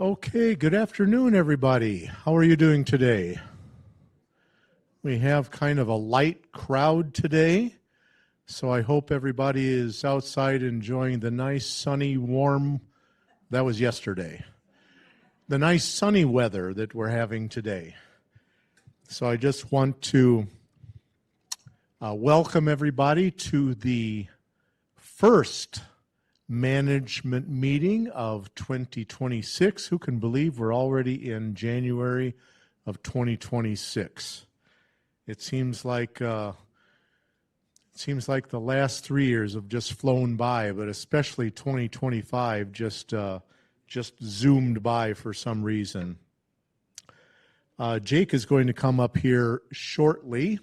Okay, good afternoon, everybody. How are you doing today? We have kind of a light crowd today, so I hope everybody is outside enjoying the nice, sunny, warm, that was yesterday, the nice sunny weather that we're having today. So I just want to welcome everybody to the first management meeting of 2026. Who can believe we're already in January of 2026? It seems like the last 3 years have just flown by, but especially 2025 just zoomed by for some reason. Jake is going to come up here shortly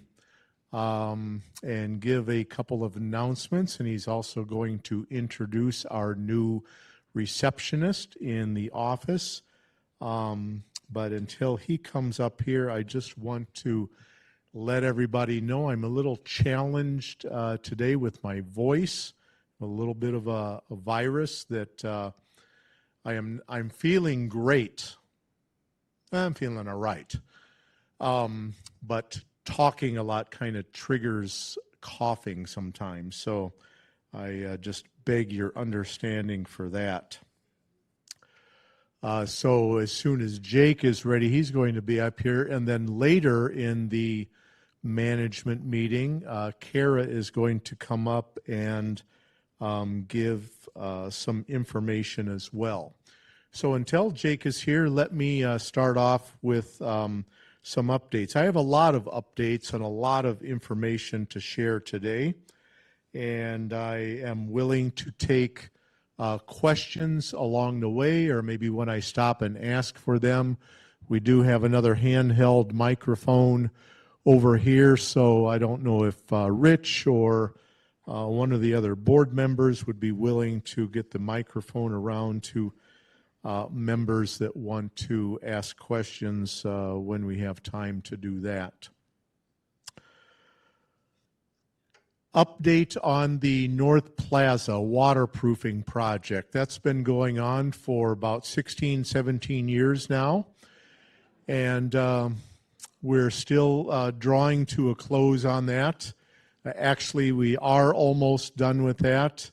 and give a couple of announcements, and he's also going to introduce our new receptionist in the office. But until he comes up here, I just want to let everybody know I'm a little challenged today with my voice, a little bit of a virus that I'm feeling great. I'm feeling all right. But talking a lot kind of triggers coughing sometimes, so I just beg your understanding for that. So as soon as Jake is ready, he's going to be up here, and then later in the management meeting, Kara is going to come up and give some information as well. So until Jake is here, let me start off with some updates. I have a lot of updates and a lot of information to share today, and I am willing to take questions along the way, or maybe when I stop and ask for them. We do have another handheld microphone over here, so I don't know if Rich or one of the other board members would be willing to get the microphone around to members that want to ask questions when we have time to do that. Update on the North Plaza waterproofing project. That's been going on for about 16, 17 years now. And we're still drawing to a close on that. Actually, we are almost done with that.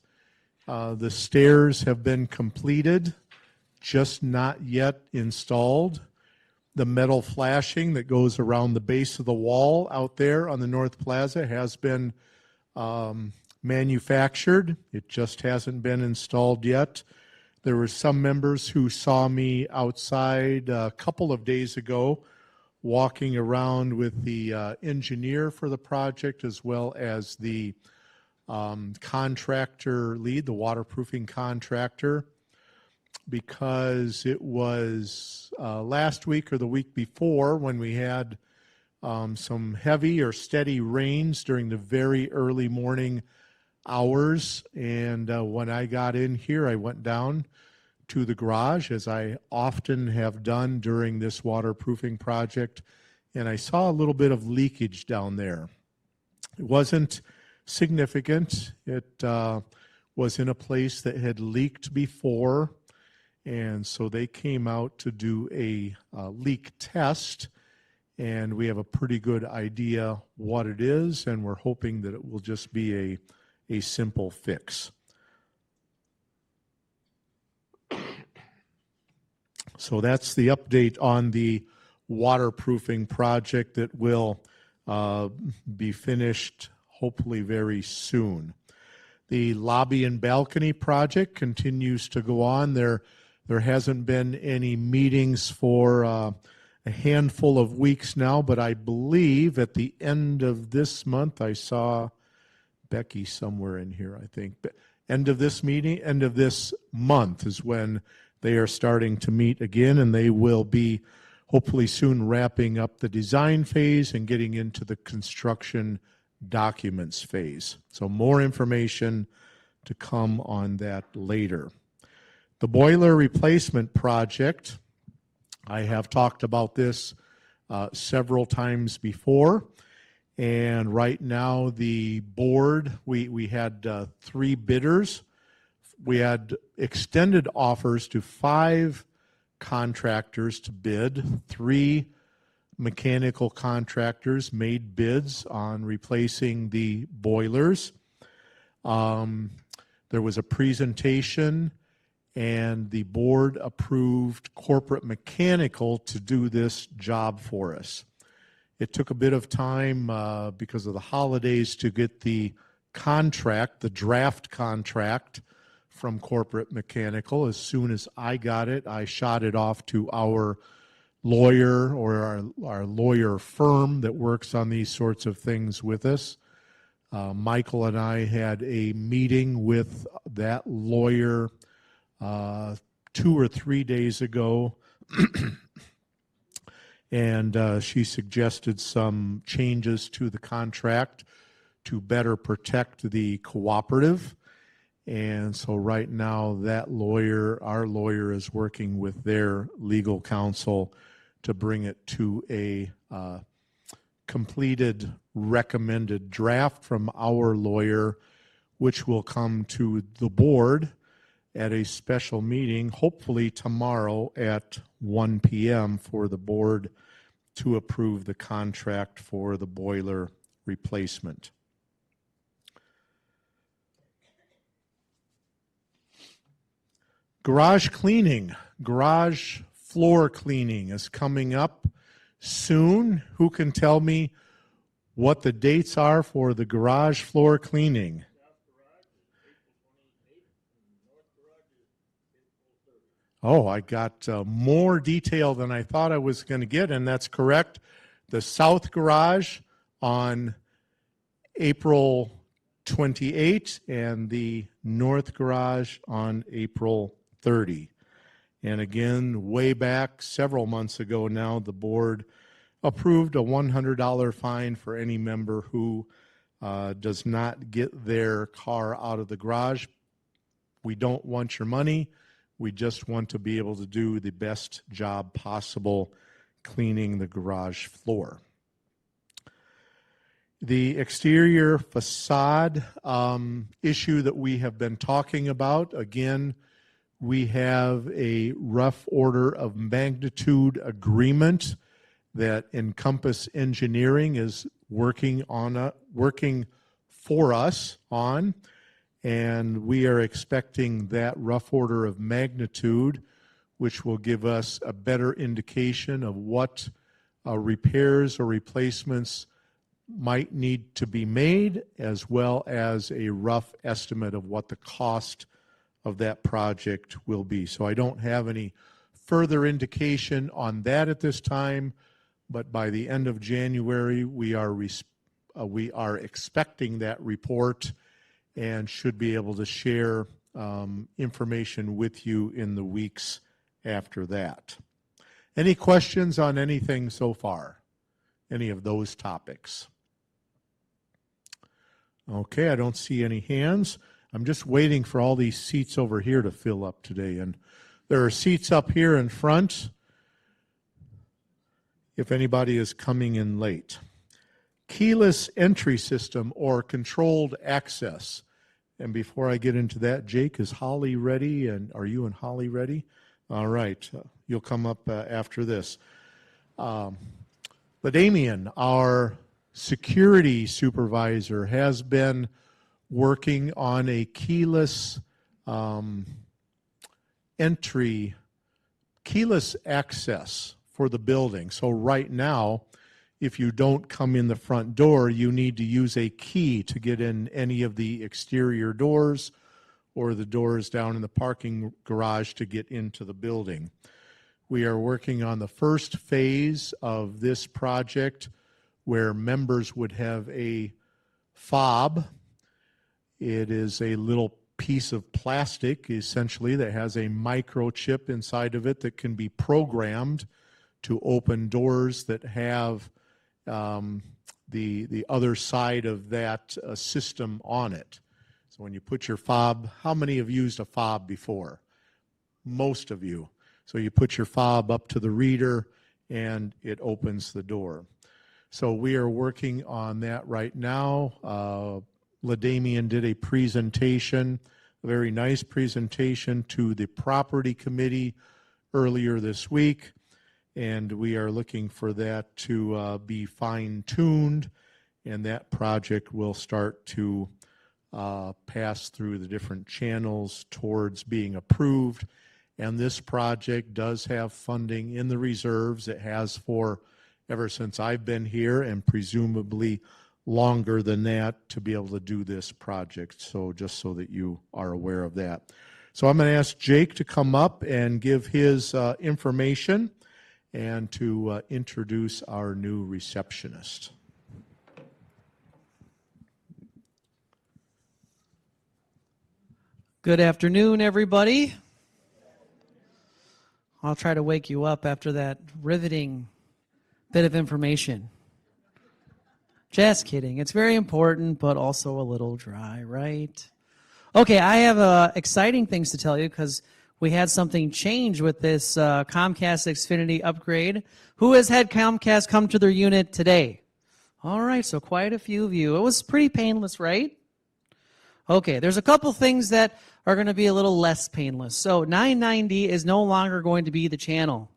The stairs have been completed, just not yet installed. The metal flashing that goes around the base of the wall out there on the North Plaza has been manufactured. It just hasn't been installed yet. There were some members who saw me outside a couple of days ago walking around with the engineer for the project as well as the contractor lead, the waterproofing contractor, because it was last week or the week before when we had some heavy or steady rains during the very early morning hours. And when I got in here, I went down to the garage, as I often have done during this waterproofing project, and I saw a little bit of leakage down there. It wasn't significant. It was in a place that had leaked before, and so they came out to do a leak test, and we have a pretty good idea what it is, and we're hoping that it will just be a simple fix. So that's the update on the waterproofing project that will be finished hopefully very soon. The lobby and balcony project continues to go on. There hasn't been any meetings for a handful of weeks now, but I believe at the end of this month, I saw Becky somewhere in here, I think. But end of this month is when they are starting to meet again, and they will be hopefully soon wrapping up the design phase and getting into the construction documents phase. So more information to come on that later. The boiler replacement project, I have talked about this several times before, and right now the board, we had 3 bidders. We had extended offers to 5 contractors to bid. 3 mechanical contractors made bids on replacing the boilers. There was a presentation, and the board approved Corporate Mechanical to do this job for us. It took a bit of time because of the holidays to get the contract, the draft contract from Corporate Mechanical. As soon as I got it, I shot it off to our lawyer, or our lawyer firm that works on these sorts of things with us. Michael and I had a meeting with that lawyer 2 or 3 days ago, and she suggested some changes to the contract to better protect the cooperative. And so right now that lawyer, our lawyer, is working with their legal counsel to bring it to a completed recommended draft from our lawyer, which will come to the board at a special meeting, hopefully tomorrow at 1 p.m. for the board to approve the contract for the boiler replacement. Garage cleaning, garage floor cleaning is coming up soon. Who can tell me what the dates are for the garage floor cleaning? Oh, I got more detail than I thought I was going to get, and that's correct. The south garage on April 28 and the north garage on April 30. And again, way back several months ago now, the board approved a $100 fine for any member who does not get their car out of the garage. We don't want your money. We just want to be able to do the best job possible cleaning the garage floor. The exterior facade issue that we have been talking about, again, we have a rough order of magnitude agreement that Encompass Engineering is working for us on, and we are expecting that rough order of magnitude, which will give us a better indication of what repairs or replacements might need to be made, as well as a rough estimate of what the cost of that project will be. So I don't have any further indication on that at this time, but by the end of January, we are expecting that report and should be able to share information with you in the weeks after that. Any questions on anything so far? Any of those topics? Okay, I don't see any hands. I'm just waiting for all these seats over here to fill up today. And there are seats up here in front if anybody is coming in late. Keyless entry system or controlled access. And before I get into that, Jake, is Holly ready? And are you and Holly ready? All right, you'll come up after this. LaDamian, our security supervisor, has been working on a keyless keyless access for the building. So right now, if you don't come in the front door, you need to use a key to get in any of the exterior doors or the doors down in the parking garage to get into the building. We are working on the first phase of this project where members would have a fob. It is a little piece of plastic, essentially, that has a microchip inside of it that can be programmed to open doors that have the other side of that system on it. So when you put your fob, how many have used a fob before? Most of you. So you put your fob up to the reader and it opens the door. So we are working on that right now. LaDamian did a presentation, a very nice presentation to the property committee earlier this week, and we are looking for that to be fine-tuned, and that project will start to pass through the different channels towards being approved. And this project does have funding in the reserves. It has for ever since I've been here, and presumably longer than that, to be able to do this project. So just so that you are aware of that. So I'm going to ask Jake to come up and give his information and to introduce our new receptionist. Good afternoon, everybody. I'll try to wake you up after that riveting bit of information. Just kidding. It's very important, but also a little dry, right? Okay, I have exciting things to tell you because we had something change with this Comcast Xfinity upgrade. Who has had Comcast come to their unit today? All right, so quite a few of you. It was pretty painless, right? Okay, there's a couple things that are going to be a little less painless. So 990 is no longer going to be the channel.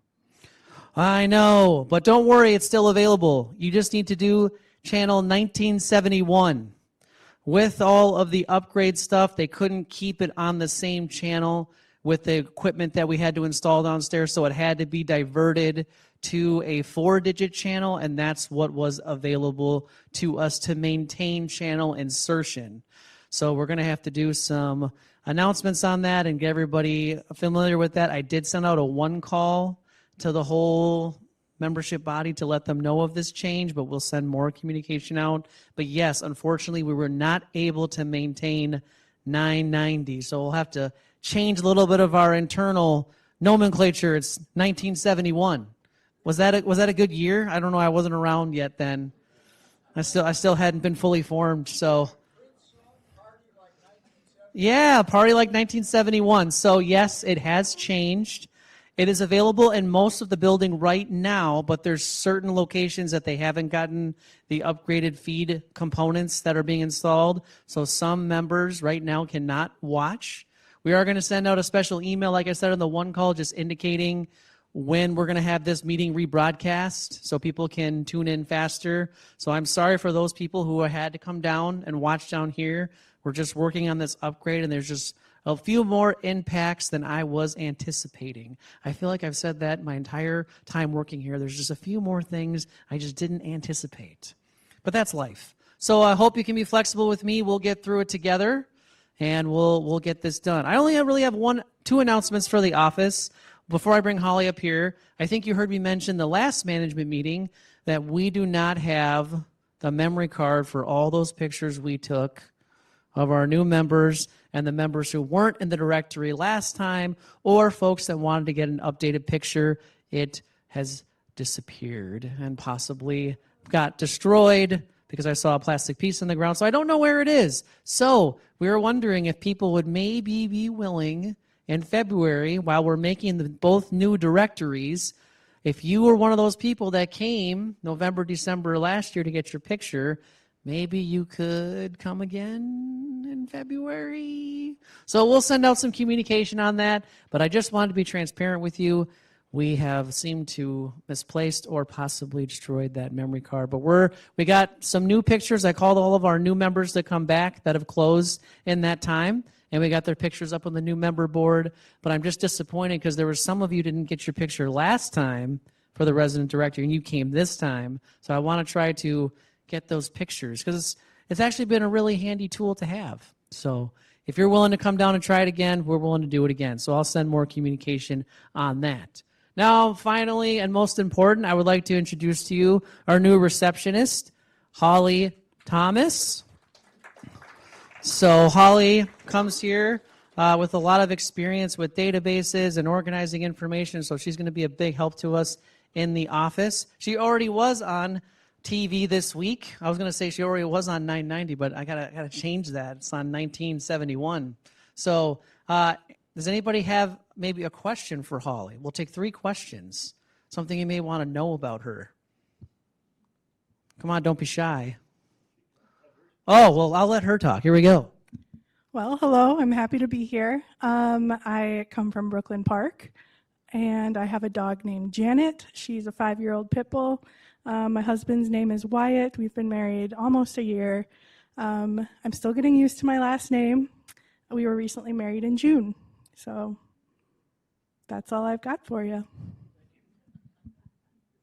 I know, but don't worry, it's still available. You just need to do channel 1971. With all of the upgrade stuff, they couldn't keep it on the same channel with the equipment that we had to install downstairs, so it had to be diverted to a 4-digit channel, and that's what was available to us to maintain channel insertion. So we're going to have to do some announcements on that and get everybody familiar with that. I did send out a one call to the whole membership body to let them know of this change, but we'll send more communication out. But yes, unfortunately, we were not able to maintain 990. So we'll have to change a little bit of our internal nomenclature. It's 1971. Was that a good year? I don't know. I wasn't around yet then. I still hadn't been fully formed. So yeah, Party Like 1971. So yes, it has changed. It is available in most of the building right now, but there's certain locations that they haven't gotten the upgraded feed components that are being installed. So some members right now cannot watch. We are going to send out a special email, like I said on the one call, just indicating when we're going to have this meeting rebroadcast so people can tune in faster. So I'm sorry for those people who had to come down and watch down here. We're just working on this upgrade, and there's just a few more impacts than I was anticipating. I feel like I've said that my entire time working here. There's just a few more things I just didn't anticipate. But that's life. So I hope you can be flexible with me. We'll get through it together, and we'll get this done. I only really have two announcements for the office. Before I bring Holly up here, I think you heard me mention the last management meeting that we do not have the memory card for all those pictures we took of our new members and the members who weren't in the directory last time, or folks that wanted to get an updated picture. It has disappeared and possibly got destroyed because I saw a plastic piece in the ground, so I don't know where it is. So we were wondering if people would maybe be willing in February, while we're making both new directories, if you were one of those people that came November, December last year to get your picture, maybe you could come again in February. So we'll send out some communication on that, but I just wanted to be transparent with you. We have seemed to misplaced or possibly destroyed that memory card, but we got some new pictures. I called all of our new members to come back that have closed in that time, and we got their pictures up on the new member board. But I'm just disappointed because there were some of you didn't get your picture last time for the resident director, and you came this time. So I want to try to get those pictures because it's actually been a really handy tool to have. So if you're willing to come down and try it again, we're willing to do it again. So I'll send more communication on that. Now, finally, and most important, I would like to introduce to you our new receptionist, Holly Thomas. So Holly comes here with a lot of experience with databases and organizing information, so she's going to be a big help to us in the office. She already was on TV this week. I was going to say she already was on 990, but I gotta change that. It's on 1971. So does anybody have maybe a question for Holly? We'll take 3 questions. Something you may want to know about her. Come on, don't be shy. Oh, well, I'll let her talk. Here we go. Well, hello. I'm happy to be here. I come from Brooklyn Park. and I have a dog named Janet. She's a 5-year-old pit bull. My husband's name is Wyatt. We've been married almost a year. I'm still getting used to my last name. We were recently married in June. So that's all I've got for you.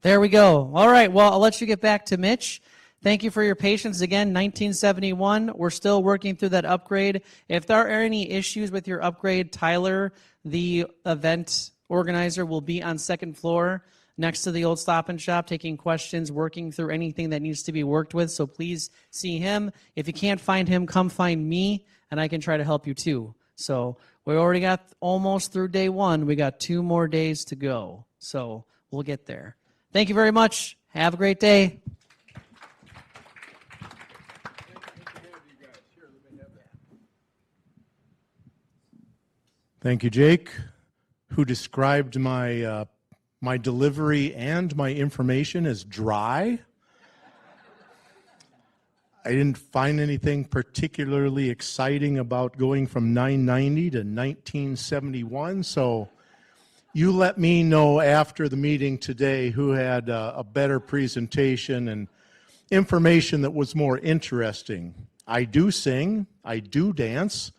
There we go. All right, well, I'll let you get back to Mitch. Thank you for your patience. Again, 1971, we're still working through that upgrade. If there are any issues with your upgrade, Tyler, the event organizer, will be on second floor next to the old Stop and Shop, taking questions, working through anything that needs to be worked with. So please see him. If you can't find him, come find me, and I can try to help you too. So we already got almost through day 1. We got 2 more days to go. So we'll get there. Thank you very much. Have a great day. Thank you, Jake, who described my my delivery and my information as dry. I didn't find anything particularly exciting about going from 990 to 1971, so you let me know after the meeting today who had a better presentation and information that was more interesting. I do sing, I do dance.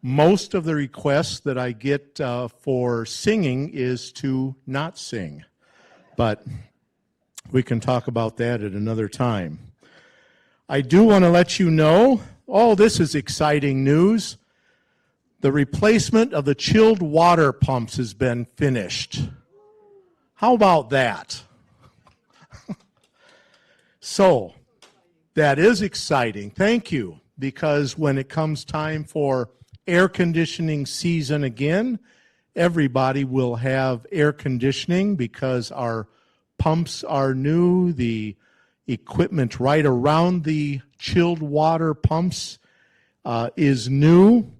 Most of the requests that I get for singing is to not sing, but we can talk about that at another time. I do want to let you know, oh, this is exciting news. The replacement of the chilled water pumps has been finished. How about that? So, that is exciting. Thank you, because when it comes time for air conditioning season again, everybody will have air conditioning because our pumps are new. The equipment right around the chilled water pumps is new.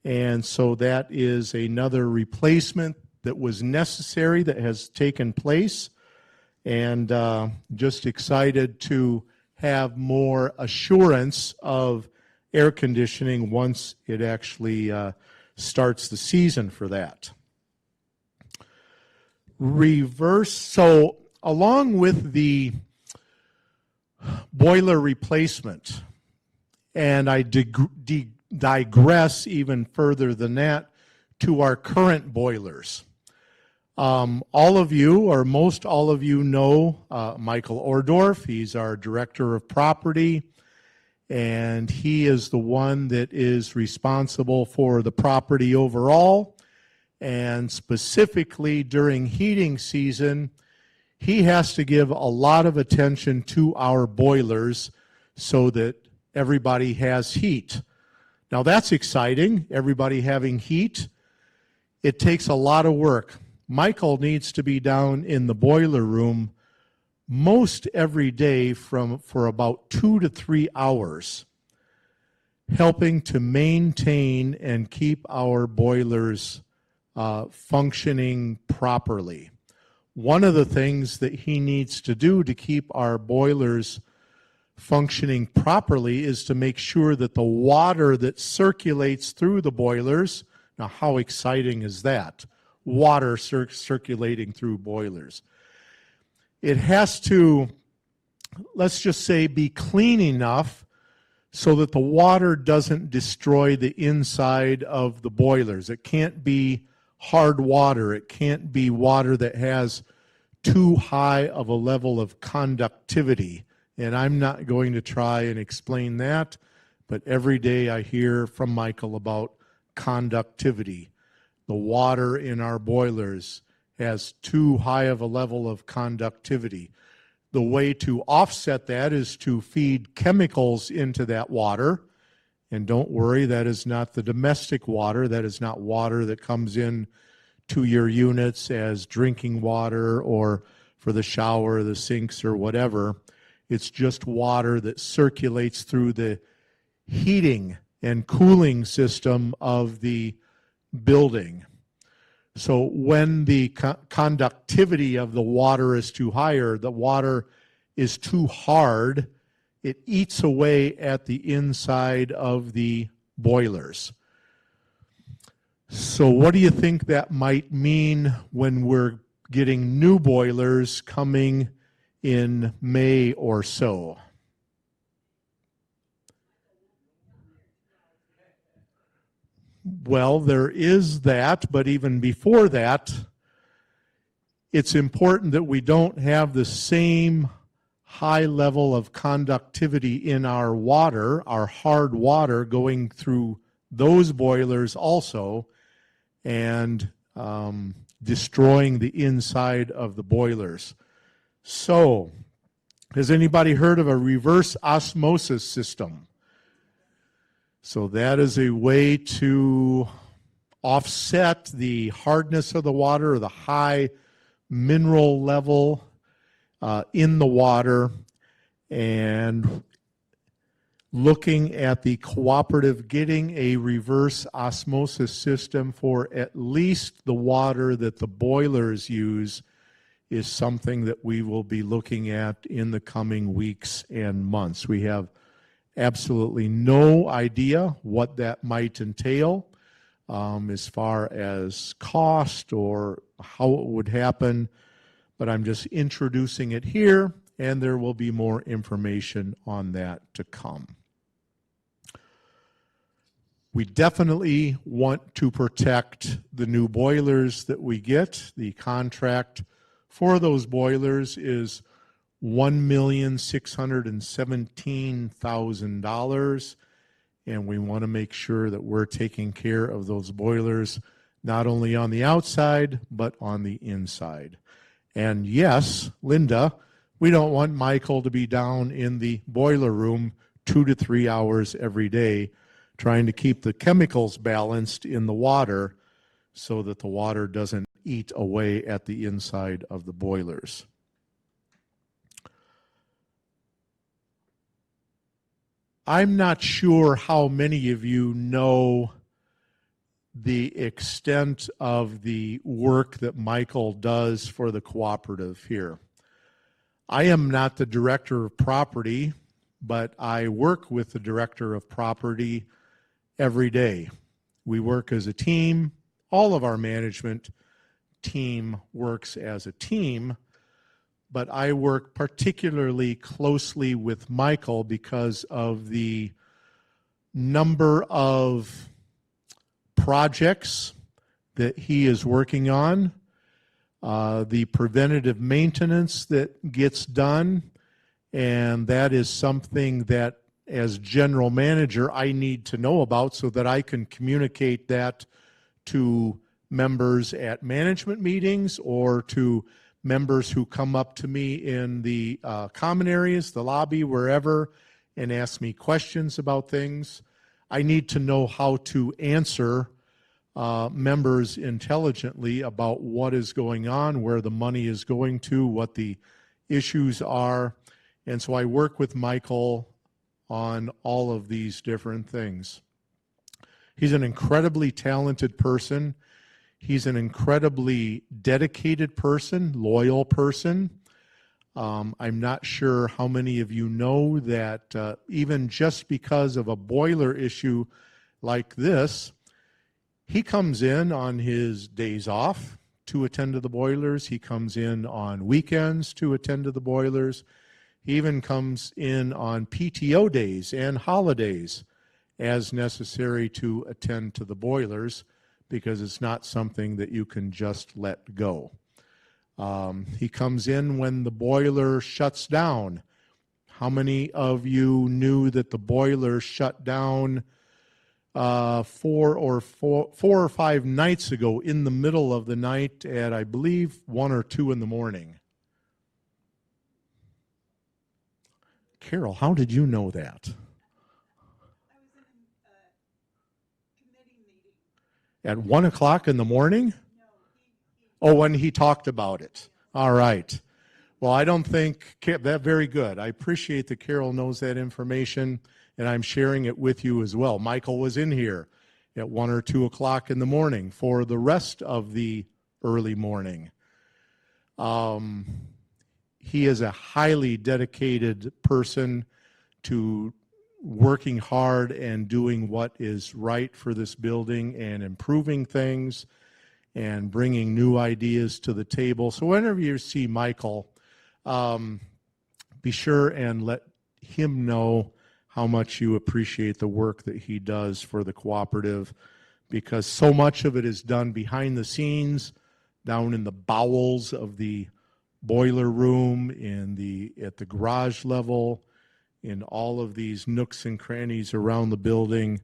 And so that is another replacement that was necessary that has taken place. And just excited to have more assurance of air conditioning once it actually starts the season for that. So along with the boiler replacement, and I digress even further than that to our current boilers. All of you, or most all of you, know Michael Ordorf. He's our Director of Property, and he is the one that is responsible for the property overall, and specifically during heating season, he has to give a lot of attention to our boilers so that everybody has heat. Now that's exciting, everybody having heat. It takes a lot of work. Michael needs to be down in the boiler room most every day for about 2 to 3 hours, helping to maintain and keep our boilers functioning properly. One of the things that he needs to do to keep our boilers functioning properly is to make sure that the water that circulates through the boilers, now how exciting is that? Water circulating through boilers. It has to, let's just say, be clean enough so that the water doesn't destroy the inside of the boilers. It can't be hard water. It can't be water that has too high of a level of conductivity. And I'm not going to try and explain that, but every day I hear from Michael about conductivity. The water in our boilers has too high of a level of conductivity. The way to offset that is to feed chemicals into that water. And don't worry, that is not the domestic water. That is not water that comes in to your units as drinking water or for the shower, the sinks, or whatever. It's just water that circulates through the heating and cooling system of the building. So when the conductivity of the water is too high, or the water is too hard, it eats away at the inside of the boilers. So what do you think that might mean when we're getting new boilers coming in May or so? Well, there is that, but even before that, it's important that we don't have the same high level of conductivity in our water, our hard water, going through those boilers also, and destroying the inside of the boilers. So, has anybody heard of a reverse osmosis system? So that is a way to offset the hardness of the water or the high mineral level in the water, and looking at the cooperative getting a reverse osmosis system for at least the water that the boilers use is something that we will be looking at in the coming weeks and months. We have absolutely no idea what that might entail as far as cost or how it would happen, but I'm just introducing it here, and there will be more information on that to come. We definitely want to protect the new boilers that we get. The contract for those boilers is $1,617,000, and we want to make sure that we're taking care of those boilers not only on the outside but on the inside. And yes, Linda, we don't want Michael to be down in the boiler room 2 to 3 hours every day trying to keep the chemicals balanced in the water so that the water doesn't eat away at the inside of the boilers. I'm not sure how many of you know the extent of the work that Michael does for the cooperative here. I am not the director of property, but I work with the director of property every day. We work as a team. All of our management team works as a team, but I work particularly closely with Michael because of the number of projects that he is working on, the preventative maintenance that gets done, and that is something that as general manager I need to know about so that I can communicate that to members at management meetings or to members who come up to me in the common areas, the lobby, wherever, and ask me questions about things. I need to know how to answer members intelligently about what is going on, where the money is going to, what the issues are. And so I work with Michael on all of these different things. He's an incredibly talented person. He's an incredibly dedicated person, loyal person. I'm not sure how many of you know that even just because of a boiler issue like this, he comes in on his days off to attend to the boilers. He comes in on weekends to attend to the boilers. He even comes in on PTO days and holidays as necessary to attend to the boilers because it's not something that you can just let go. He comes in when the boiler shuts down. How many of you knew that the boiler shut down 4 or 5 nights ago in the middle of the night at, I believe, 1 or 2 in the morning? Carol, how did you know that? I was in a committee meeting. At 1 o'clock in the morning? Oh, when he talked about it. All right. Well, I don't think that very good. I appreciate that Carol knows that information, and I'm sharing it with you as well. Michael was in here at 1 or 2 o'clock in the morning for the rest of the early morning. He is a highly dedicated person to working hard and doing what is right for this building and improving things and bringing new ideas to the table. So whenever you see Michael, be sure and let him know how much you appreciate the work that he does for the cooperative, because so much of it is done behind the scenes, down in the bowels of the boiler room, at the garage level, in all of these nooks and crannies around the building.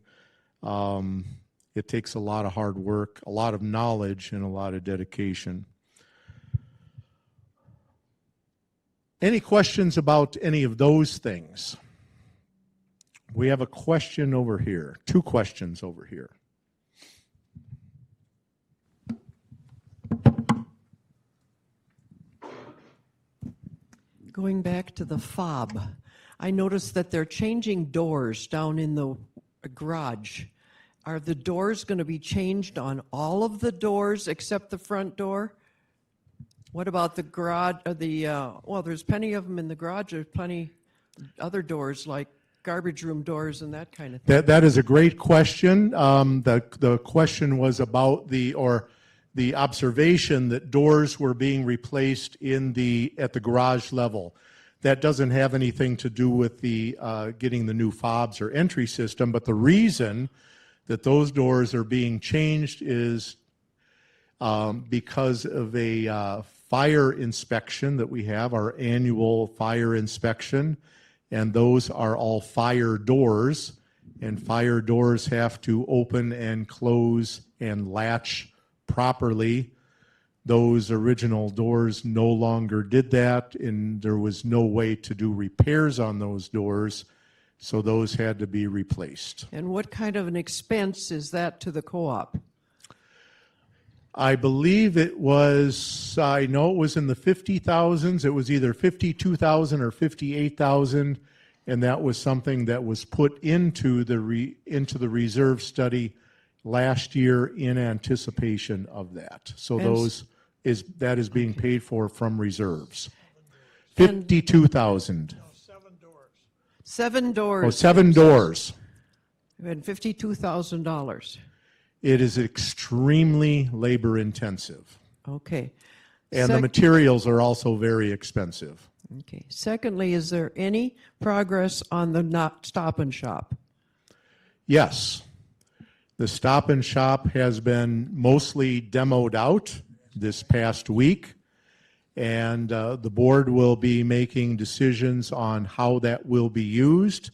It takes a lot of hard work, a lot of knowledge, and a lot of dedication. Any questions about any of those things? We have a question over here, 2 questions over here. Going back to the fob, I noticed that they're changing doors down in the garage. Are the doors going to be changed on all of the doors except the front door? What about the garage, well, there's plenty of them in the garage. There's plenty other doors like garbage room doors and that kind of thing. That is a great question. The question was about the observation that doors were being replaced at the garage level. That doesn't have anything to do with the getting the new fobs or entry system, but the reason that those doors are being changed is because of a fire inspection that we have, our annual fire inspection, and those are all fire doors, and fire doors have to open and close and latch properly. Those original doors no longer did that, and there was no way to do repairs on those doors, so those had to be replaced. And what kind of an expense is that to the co-op? I believe it was, I know it was in the 50,000s. It was either 52,000 or 58,000, and that was something that was put into the reserve study last year in anticipation of that. So that is being paid for from reserves. 52,000. 7 doors. Oh, 7 doors. And $52,000. It is extremely labor intensive. Okay. And the materials are also very expensive. Okay. Secondly, is there any progress on the Stop and Shop? Yes. The Stop and Shop has been mostly demoed out this past week, and the board will be making decisions on how that will be used.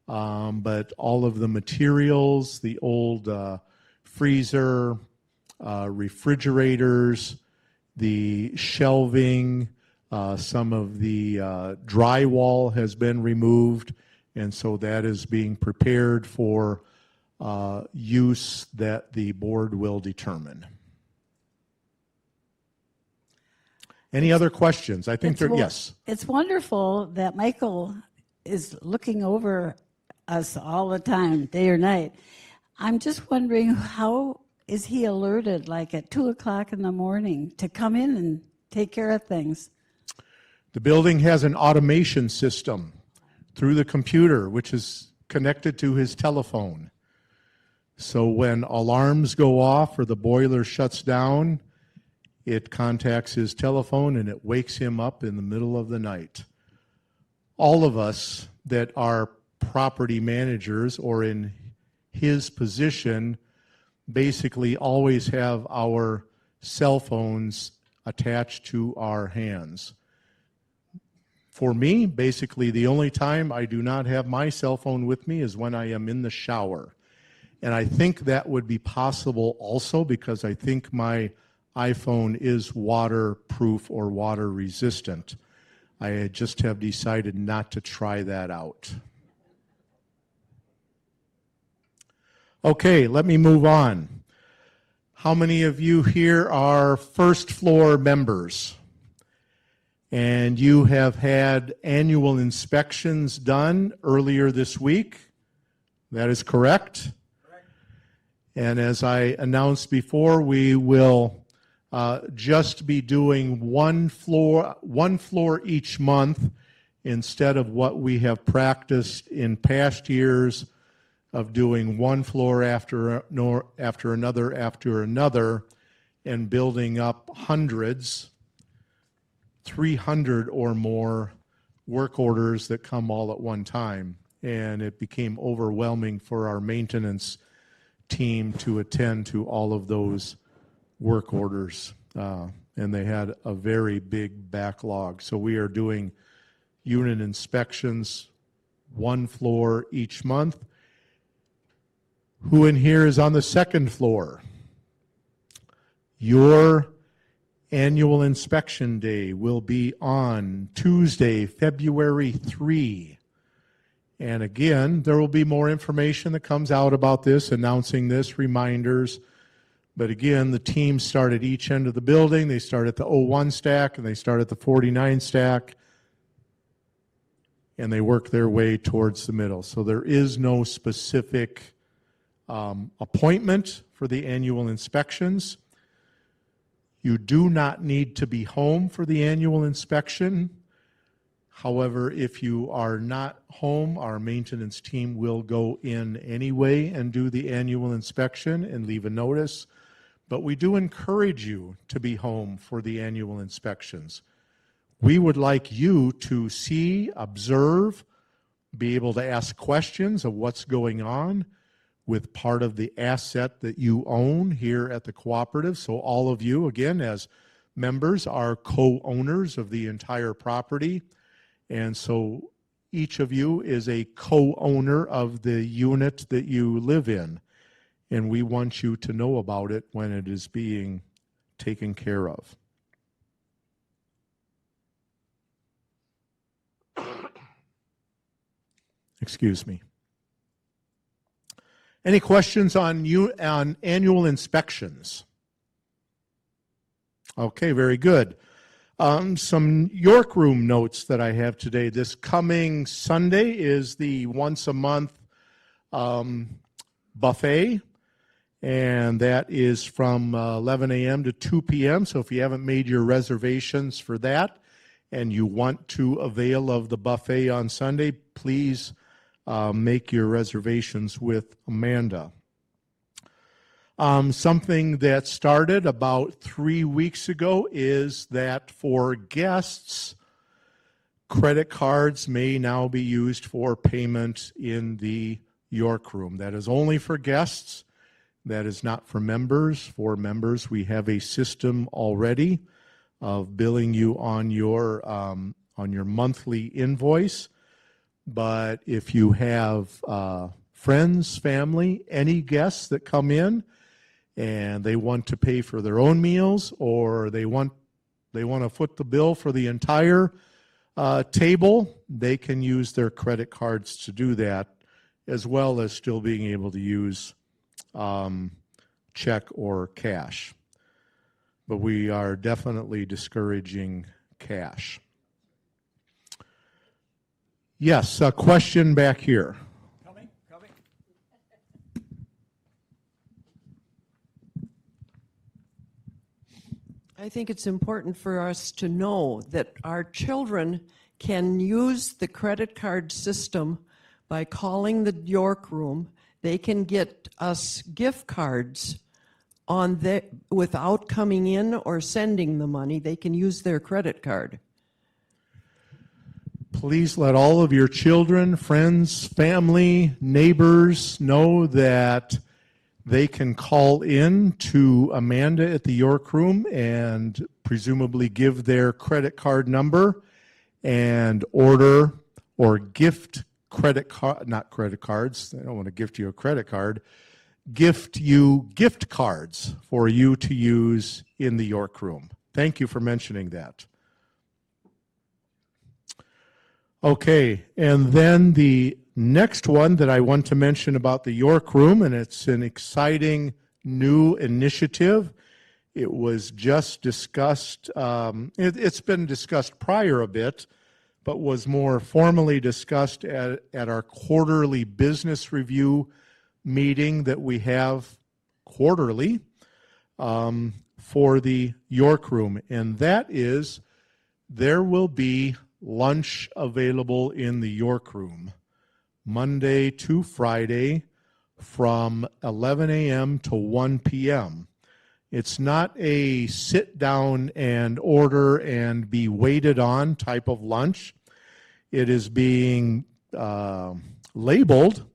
But all of the materials, the old freezer, refrigerators, the shelving, some of the drywall has been removed, and so that is being prepared for use that the board will determine. Any other questions? I think there, yes. It's wonderful that Michael is looking over us all the time, day or night. I'm just wondering, how is he alerted, like at 2 o'clock in the morning, to come in and take care of things? The building has an automation system through the computer, which is connected to his telephone. So when alarms go off or the boiler shuts down, it contacts his telephone and it wakes him up in the middle of the night. All of us that are property managers or in his position basically always have our cell phones attached to our hands. For me, basically the only time I do not have my cell phone with me is when I am in the shower. And I think that would be possible also because I think my iPhone is waterproof or water resistant. I just have decided not to try that out. Okay, let me move on. How many of you here are first floor members? And you have had annual inspections done earlier this week? That is correct? Correct. And as I announced before, we will just be doing one floor each month, instead of what we have practiced in past years of doing one floor after another, and building up hundreds, 300 or more work orders that come all at one time. And it became overwhelming for our maintenance team to attend to all of those work orders. And they had a very big backlog. So we are doing unit inspections, one floor each month. Who in here is on the second floor? Your annual inspection day will be on Tuesday, February 3. And again, there will be more information that comes out about this, announcing this, reminders. But again, the teams start at each end of the building. They start at the 01 stack and they start at the 49 stack. And they work their way towards the middle. So there is no specific appointment for the annual inspections. You do not need to be home for the annual inspection. However, if you are not home, our maintenance team will go in anyway and do the annual inspection and leave a notice. But we do encourage you to be home for the annual inspections. We would like you to see, observe, be able to ask questions of what's going on with part of the asset that you own here at the cooperative. So all of you, again, as members, are co-owners of the entire property. And so each of you is a co-owner of the unit that you live in. And we want you to know about it when it is being taken care of. Excuse me. Any questions on annual inspections? Okay, very good. Some York Room notes that I have today. This coming Sunday is the once a month buffet, and that is from 11 a.m. to 2 p.m. So if you haven't made your reservations for that and you want to avail of the buffet on Sunday, please make your reservations with Amanda. Something that started about 3 weeks ago is that for guests, credit cards may now be used for payment in the York Room. That is only for guests. That is not for members. For members, we have a system already of billing you on your monthly invoice. But if you have friends, family, any guests that come in, and they want to pay for their own meals, or they want to foot the bill for the entire table, they can use their credit cards to do that, as well as still being able to use check or cash. But we are definitely discouraging cash. Yes, a question back here. Coming. I think it's important for us to know that our children can use the credit card system by calling the York Room. They can get us gift cards without coming in or sending the money. They can use their credit card. Please let all of your children, friends, family, neighbors know that they can call in to Amanda at the York Room and presumably give their credit card number and order or gift not credit cards. I don't want to gift you a credit card. Gift you gift cards for you to use in the York Room. Thank you for mentioning that. Okay, and then the next one that I want to mention about the York Room, and it's an exciting new initiative. It was just discussed, it's been discussed prior a bit, but was more formally discussed at our quarterly business review meeting that we have quarterly for the York Room. And that is, there will be lunch available in the York Room, Monday to Friday from 11 a.m. to 1 p.m. It's not a sit down and order and be waited on type of lunch. It is being labeled.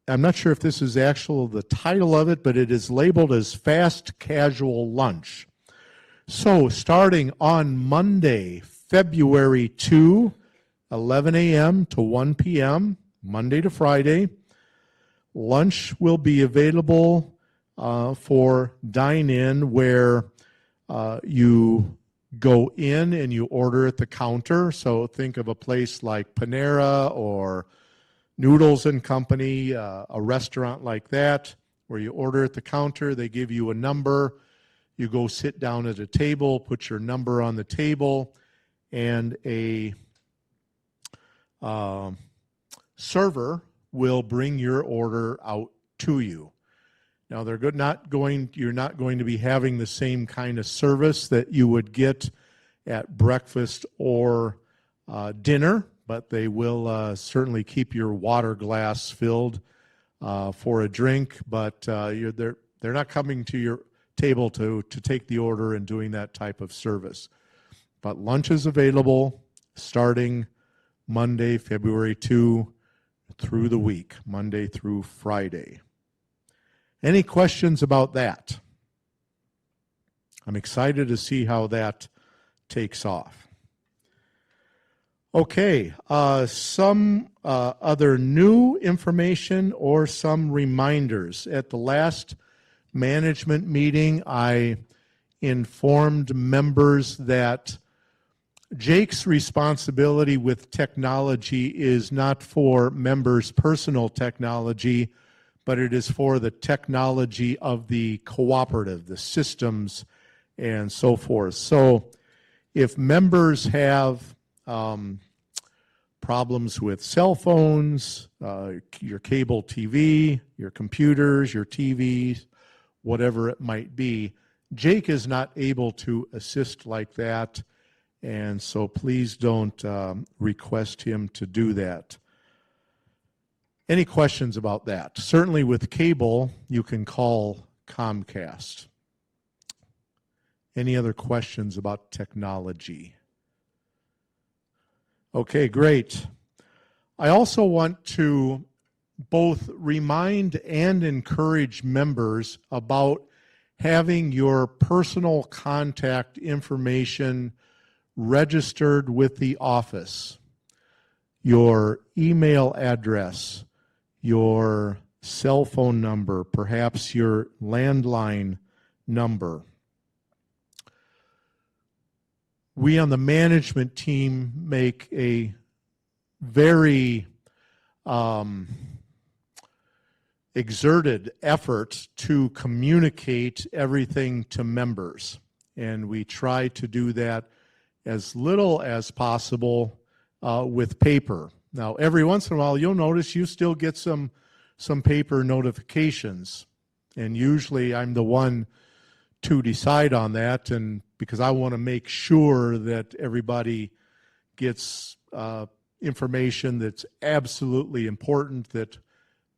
I'm not sure if this is actual the title of it, but it is labeled as fast casual lunch. So starting on Monday, February 2, 11 a.m. to 1 p.m., Monday to Friday, lunch will be available for dine-in, where you go in and you order at the counter. So think of a place like Panera or Noodles and Company, a restaurant like that, where you order at the counter, they give you a number, you go sit down at a table, put your number on the table, and a server will bring your order out to you. Now, you're not going to be having the same kind of service that you would get at breakfast or dinner, but they will certainly keep your water glass filled for a drink. But they're not coming to your table to take the order and doing that type of service. But lunch is available starting Monday, February 2 through the week, Monday through Friday. Any questions about that? I'm excited to see how that takes off. Okay, some other new information or some reminders. At the last management meeting, I informed members that Jake's responsibility with technology is not for members' personal technology, but it is for the technology of the cooperative, the systems, and so forth. So if members have problems with cell phones, your cable TV, your computers, your TVs, whatever it might be, Jake is not able to assist like that, and so please don't request him to do that. Any questions about that? Certainly with cable, you can call Comcast. Any other questions about technology? Okay, great. I also want to both remind and encourage members about having your personal contact information registered with the office. Your email address, your cell phone number, perhaps your landline number. We on the management team make a very exerted effort to communicate everything to members. And we try to do that as little as possible with paper. Now, every once in a while, you'll notice you still get some paper notifications. And usually I'm the one to decide on that, and because I want to make sure that everybody gets information that's absolutely important that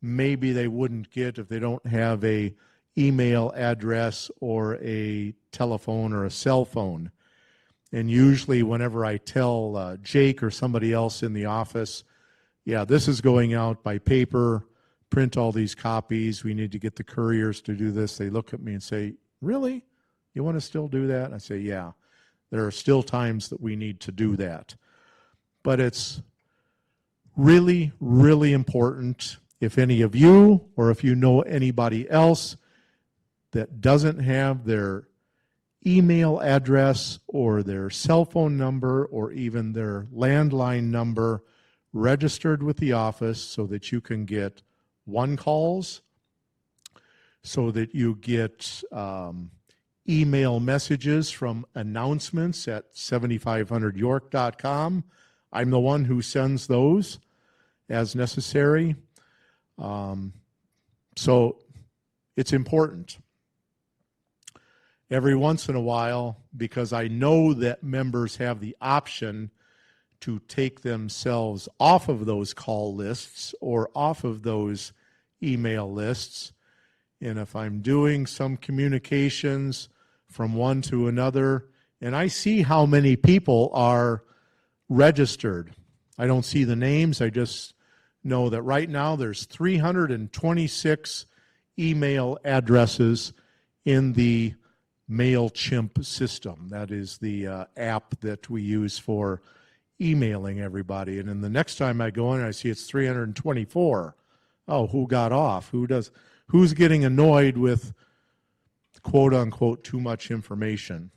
maybe they wouldn't get if they don't have a email address or a telephone or a cell phone. And usually whenever I tell Jake or somebody else in the office, yeah, this is going out by paper, print all these copies, we need to get the couriers to do this, they look at me and say, really? You want to still do that? I say, yeah, there are still times that we need to do that. But it's really, really important if any of you or if you know anybody else that doesn't have their email address or their cell phone number or even their landline number registered with the office so that you can get one calls, so that you get email messages from announcements at 7500york.com. I'm the one who sends those as necessary. So it's important. Every once in a while, because I know that members have the option to take themselves off of those call lists or off of those email lists. And if I'm doing some communications from one to another, and I see how many people are registered. I don't see the names, I just know that right now there's 326 email addresses in the MailChimp system. That is the app that we use for emailing everybody. And then the next time I go in, I see it's 324. Oh, who got off? Who's getting annoyed with quote unquote too much information?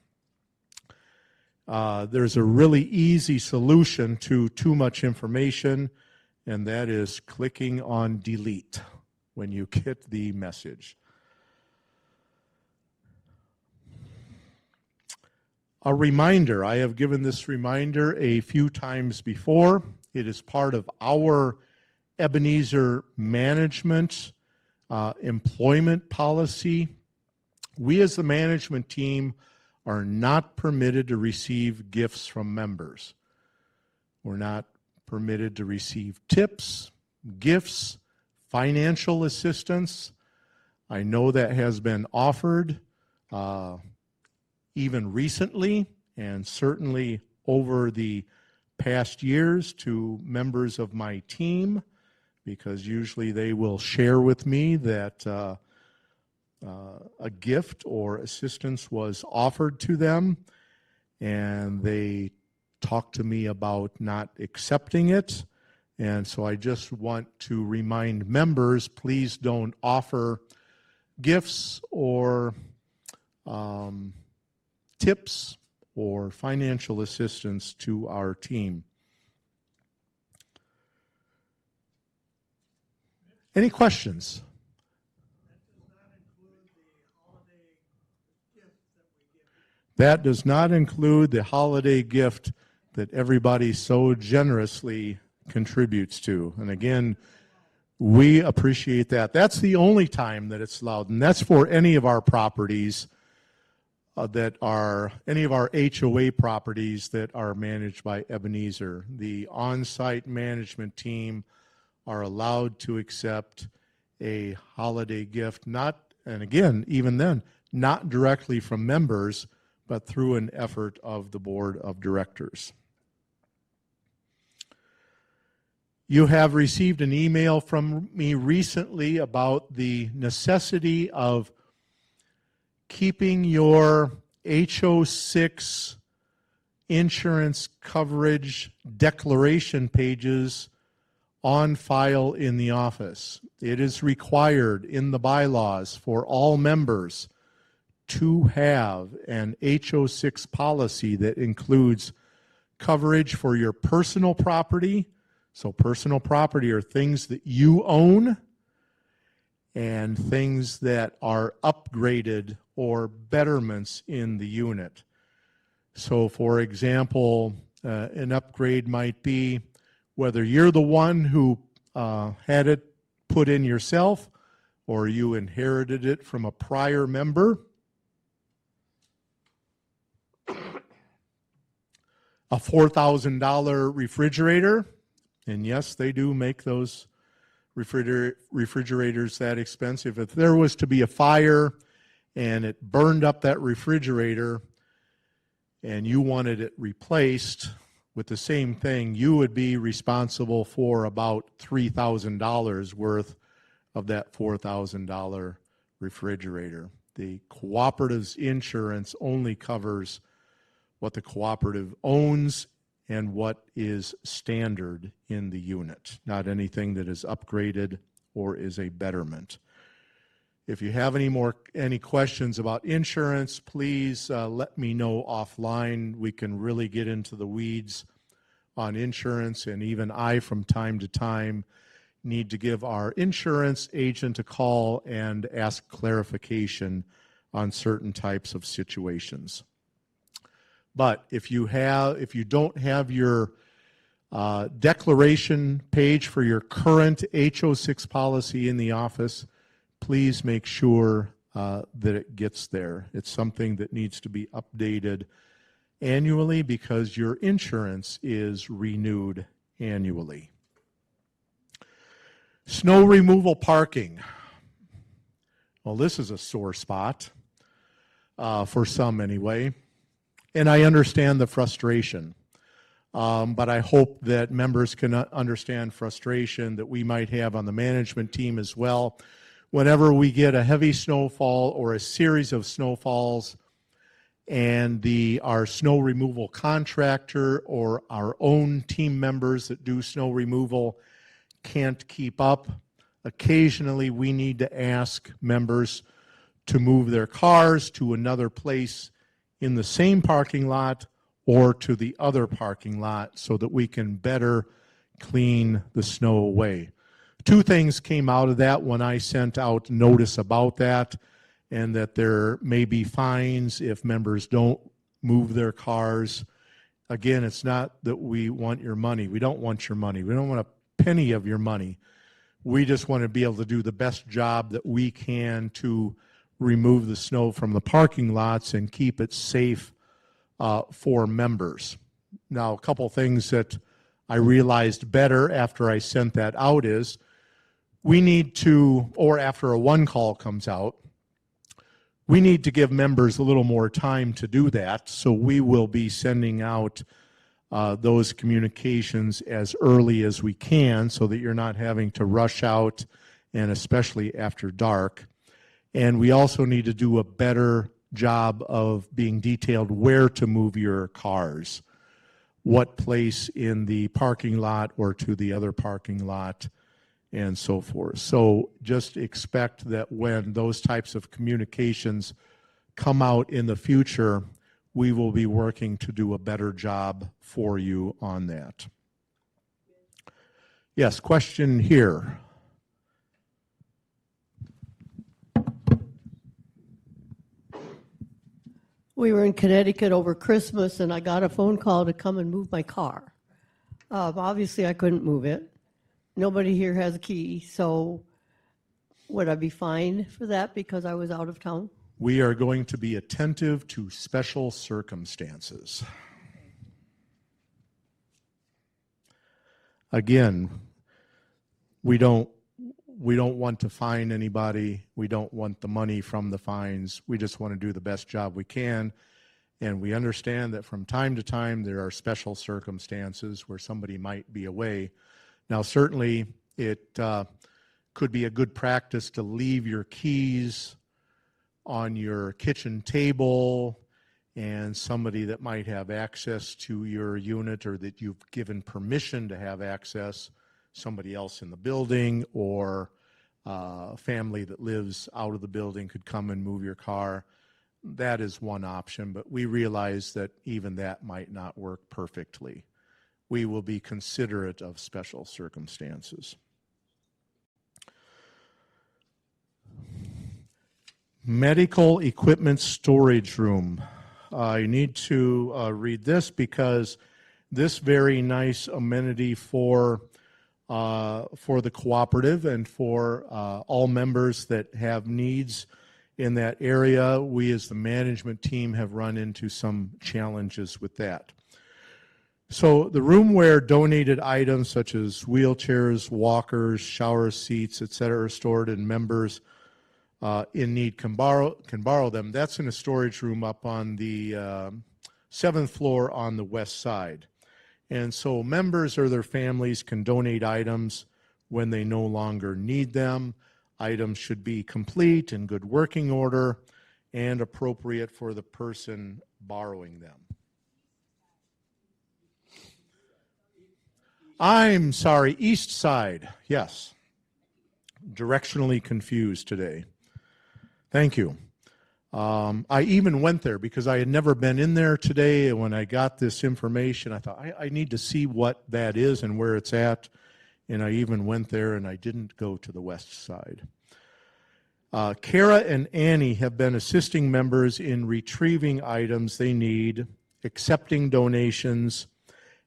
There's a really easy solution to too much information, and that is clicking on delete when you get the message. A reminder, I have given this reminder a few times before. It is part of our Ebenezer management employment policy. We as the management team are not permitted to receive gifts from members. We're not permitted to receive tips, gifts, financial assistance. I know that has been offered even recently and certainly over the past years to members of my team, because usually they will share with me that a gift or assistance was offered to them, and they talk to me about not accepting it. And so I just want to remind members, please don't offer gifts or tips or financial assistance to our team. Any questions? That does not include the holiday gift that everybody so generously contributes to. And again, we appreciate that. That's the only time that it's allowed, and that's for any of our properties that are, any of our HOA properties that are managed by Ebenezer. The on-site management team are allowed to accept a holiday gift, not, and again, even then, not directly from members, but through an effort of the board of directors. You have received an email from me recently about the necessity of keeping your HO6 insurance coverage declaration pages on file in the office. It is required in the bylaws for all members to have an HO6 policy that includes coverage for your personal property. So personal property are things that you own and things that are upgraded or betterments in the unit. So for example, an upgrade might be whether you're the one who had it put in yourself or you inherited it from a prior member. A $4,000 refrigerator, and yes, they do make those refrigerators that expensive. If there was to be a fire and it burned up that refrigerator and you wanted it replaced with the same thing, you would be responsible for about $3,000 worth of that $4,000 refrigerator. The cooperative's insurance only covers what the cooperative owns and what is standard in the unit, not anything that is upgraded or is a betterment. If you have any questions about insurance, please let me know offline. We can really get into the weeds on insurance, and even I, from time to time, need to give our insurance agent a call and ask clarification on certain types of situations. But if you don't have your declaration page for your current HO6 policy in the office, please make sure that it gets there. It's something that needs to be updated annually because your insurance is renewed annually. Snow removal parking. Well, this is a sore spot for some anyway, and I understand the frustration. But I hope that members can understand frustration that we might have on the management team as well. Whenever we get a heavy snowfall or a series of snowfalls and our snow removal contractor or our own team members that do snow removal can't keep up, occasionally we need to ask members to move their cars to another place in the same parking lot or to the other parking lot so that we can better clean the snow away. Two things came out of that when I sent out notice about that, and that there may be fines if members don't move their cars. Again, it's not that we want your money. We don't want your money. We don't want a penny of your money. We just want to be able to do the best job that we can to remove the snow from the parking lots and keep it safe for members. Now, a couple things that I realized better after I sent that out is we need to, or after a one call comes out, we need to give members a little more time to do that. So we will be sending out those communications as early as we can so that you're not having to rush out, and especially after dark. And we also need to do a better job of being detailed where to move your cars, what place in the parking lot or to the other parking lot, and so forth. So just expect that when those types of communications come out in the future, we will be working to do a better job for you on that. Yes, question here. We were in Connecticut over Christmas, and I got a phone call to come and move my car. Obviously, I couldn't move it. Nobody here has a key, so would I be fined for that because I was out of town? We are going to be attentive to special circumstances. Again, we don't want to fine anybody. We don't want the money from the fines. We just want to do the best job we can. And we understand that from time to time there are special circumstances where somebody might be away. Now, certainly it could be a good practice to leave your keys on your kitchen table, and somebody that might have access to your unit or that you've given permission to have access, somebody else in the building or a family that lives out of the building could come and move your car. That is one option, but we realize that even that might not work perfectly. We will be considerate of special circumstances. Medical equipment storage room. I need to read this because this very nice amenity for the cooperative and for all members that have needs in that area, we as the management team have run into some challenges with that. So the room where donated items such as wheelchairs, walkers, shower seats, etc., are stored and members in need can borrow them. That's in a storage room up on the 7th floor on the west side. And so members or their families can donate items when they no longer need them. Items should be complete, in good working order, and appropriate for the person borrowing them. I'm sorry, east side, yes. Directionally confused today. Thank you. I even went there because I had never been in there today, and when I got this information, I thought, I need to see what that is and where it's at, and I even went there, and I didn't go to the west side. Kara and Annie have been assisting members in retrieving items they need, accepting donations,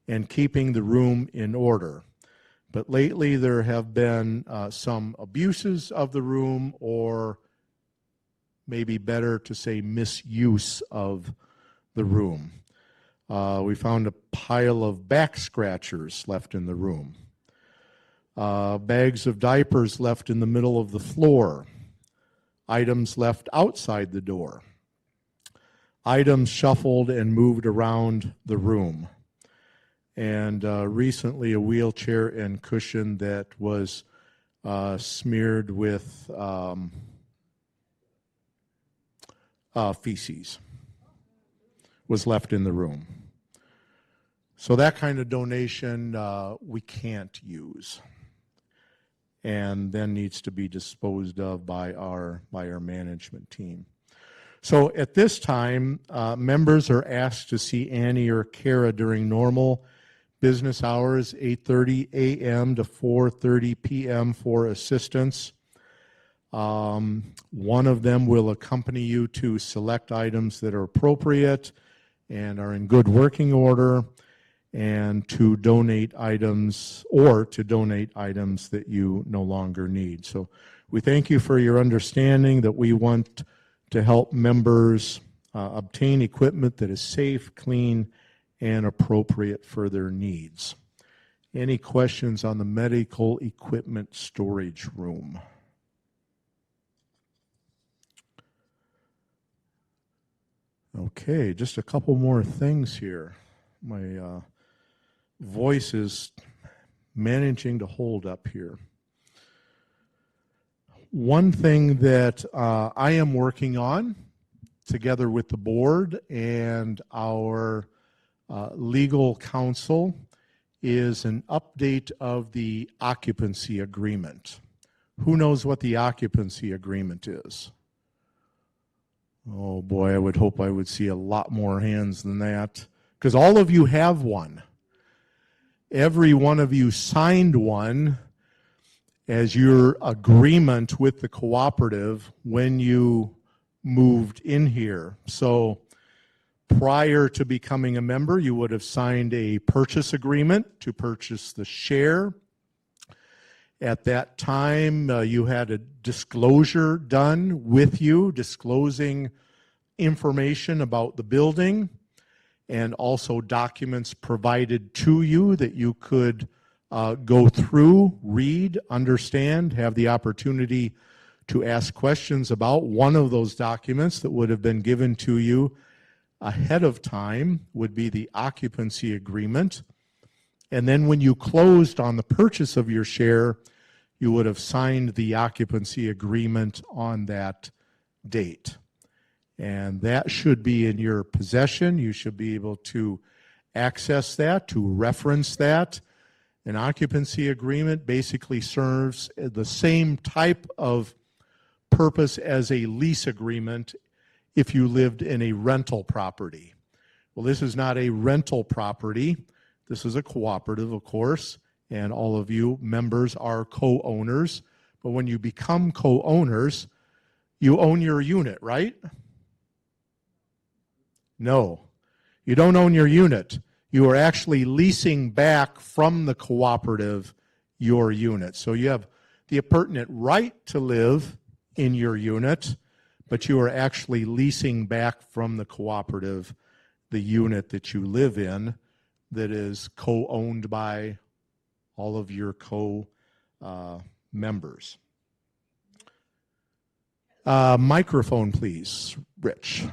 and keeping the room in order. But lately there have been some abuses of the room, or maybe better to say misuse of the room. We found a pile of back scratchers left in the room. Bags of diapers left in the middle of the floor. Items left outside the door. Items shuffled and moved around the room. And recently a wheelchair and cushion that was smeared with feces was left in the room. So that kind of donation we can't use, and then needs to be disposed of by our management team. So at this time, members are asked to see Annie or Kara during normal business hours, 8:30 a.m. to 4:30 p.m. for assistance. One of them will accompany you to select items that are appropriate and are in good working order, and to donate items that you no longer need. So we thank you for your understanding that we want to help members obtain equipment that is safe, clean, and appropriate for their needs. Any questions on the medical equipment storage room? Okay, just a couple more things here. My voice is managing to hold up here. One thing that I am working on, together with the board and our legal counsel, is an update of the occupancy agreement. Who knows what the occupancy agreement is? Oh boy, I would hope I would see a lot more hands than that, because all of you have one. Every one of you signed one as your agreement with the cooperative when you moved in here. So prior to becoming a member, you would have signed a purchase agreement to purchase the share. At that time, you had a disclosure done with you, disclosing information about the building, and also documents provided to you that you could go through, read, understand, have the opportunity to ask questions about. One of those documents that would have been given to you ahead of time would be the occupancy agreement. And then when you closed on the purchase of your share, you would have signed the occupancy agreement on that date. And that should be in your possession. You should be able to access that, to reference that. An occupancy agreement basically serves the same type of purpose as a lease agreement if you lived in a rental property. Well, this is not a rental property. This is a cooperative, of course, and all of you members are co-owners. But when you become co-owners, you own your unit, right? No, you don't own your unit. You are actually leasing back from the cooperative your unit. So you have the pertinent right to live in your unit, but you are actually leasing back from the cooperative the unit that you live in that is co-owned by all of your co-members. Microphone, please, Rich.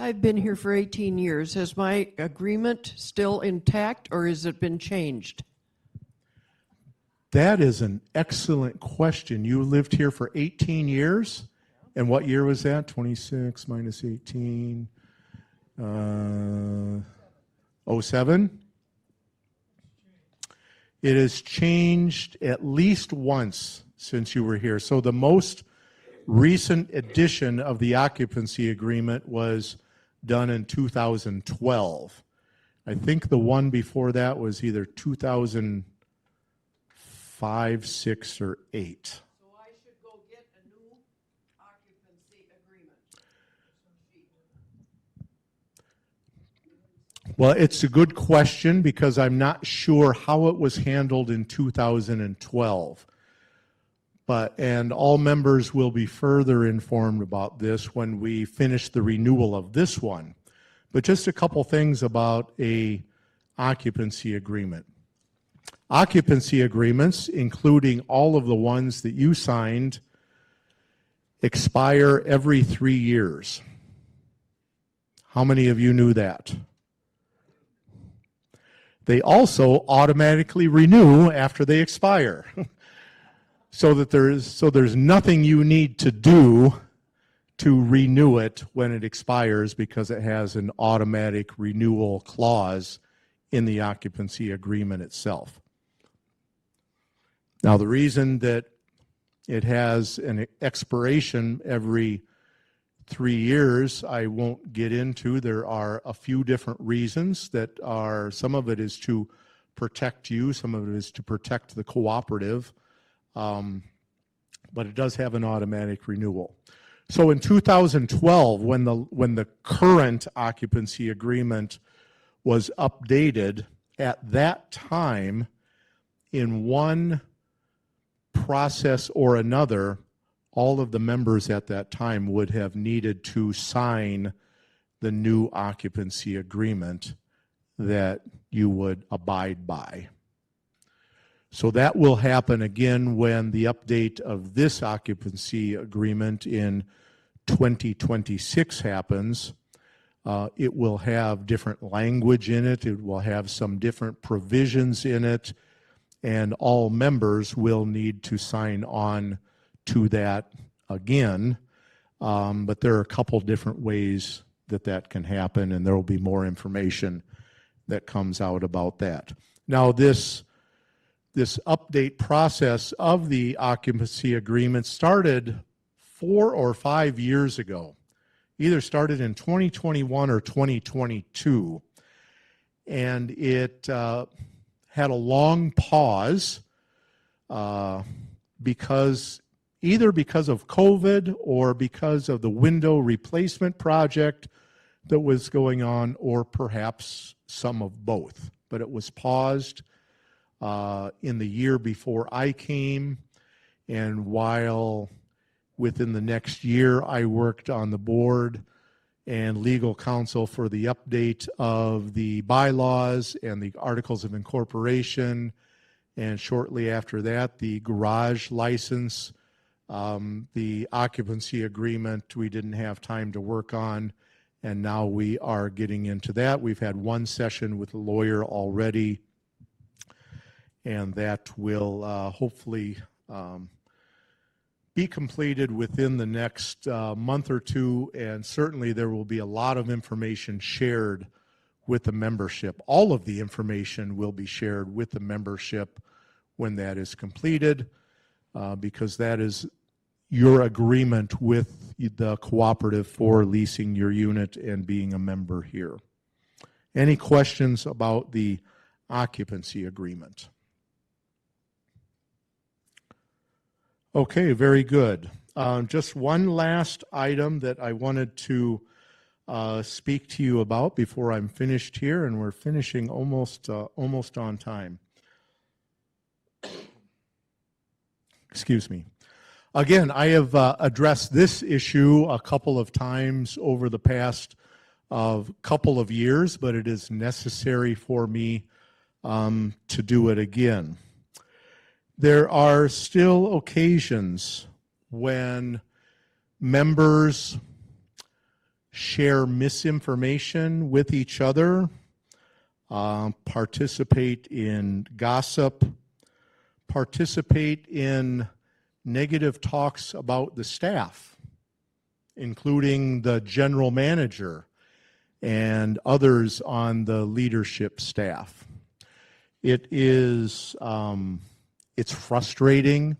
I've been here for 18 years. Has my agreement still intact, or has it been changed? That is an excellent question. You lived here for 18 years? And what year was that? 26 minus 18? 07? It has changed at least once since you were here. So the most recent edition of the occupancy agreement was done in 2012. I think the one before that was either 2005, 6, or 8. So I should go get a new occupancy agreement. Well, it's a good question because I'm not sure how it was handled in 2012. And all members will be further informed about this when we finish the renewal of this one. But just a couple things about a occupancy agreement. Occupancy agreements, including all of the ones that you signed, expire every 3 years. How many of you knew that? They also automatically renew after they expire. So there's nothing you need to do to renew it when it expires, because it has an automatic renewal clause in the occupancy agreement itself. Now, the reason that it has an expiration every 3 years, I won't get into. There are a few different reasons that are, some of it is to protect you, some of it is to protect the cooperative. But it does have an automatic renewal. So in 2012, when the current occupancy agreement was updated, at that time, in one process or another, all of the members at that time would have needed to sign the new occupancy agreement that you would abide by. So that will happen again when the update of this occupancy agreement in 2026 happens. It will have different language in it. It will have some different provisions in it, and all members will need to sign on to that again. But there are a couple different ways that that can happen, and there will be more information that comes out about that. Now, this update process of the occupancy agreement started 4 or 5 years ago. Either started in 2021 or 2022. And it had a long pause because of COVID or because of the window replacement project that was going on, or perhaps some of both. But it was paused in the year before I came, and while within the next year I worked on the board and legal counsel for the update of the bylaws and the articles of incorporation, and shortly after that the garage license. The occupancy agreement we didn't have time to work on, and now we are getting into that. We've had one session with a lawyer already, and that will hopefully be completed within the next month or two, and certainly there will be a lot of information shared with the membership. All of the information will be shared with the membership when that is completed, because that is your agreement with the cooperative for leasing your unit and being a member here. Any questions about the occupancy agreement? Okay, very good. Just one last item that I wanted to speak to you about before I'm finished here, and we're finishing almost on time. Excuse me. Again, I have addressed this issue a couple of times over the past couple of years, but it is necessary for me to do it again. There are still occasions when members share misinformation with each other, participate in gossip, participate in negative talks about the staff, including the general manager and others on the leadership staff. It is it's frustrating,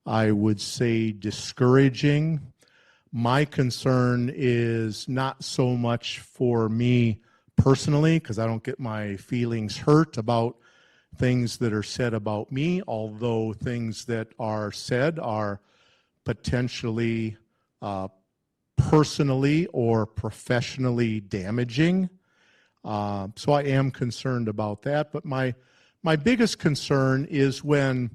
I would say discouraging. My concern is not so much for me personally, because I don't get my feelings hurt about things that are said about me, although things that are said are potentially personally or professionally damaging. So I am concerned about that. But my biggest concern is when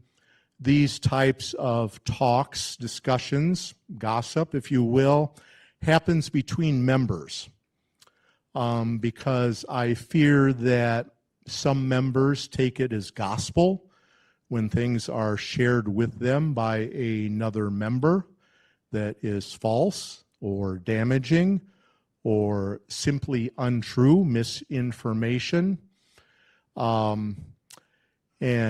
these types of talks, discussions, gossip, if you will, happens between members. Because I fear that some members take it as gospel when things are shared with them by another member that is false or damaging or simply untrue, misinformation. And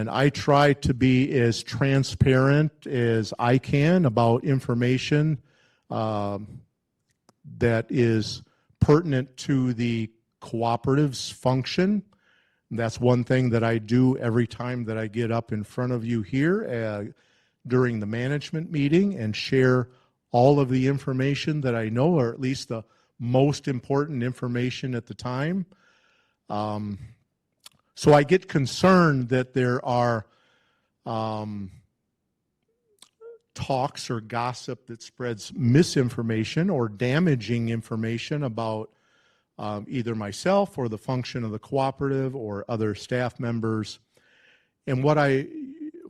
I try to be as transparent as I can about information that is pertinent to the cooperative's function. That's one thing that I do every time that I get up in front of you here during the management meeting and share all of the information that I know, or at least the most important information at the time. So I get concerned that there are talks or gossip that spreads misinformation or damaging information about either myself or the function of the cooperative or other staff members. And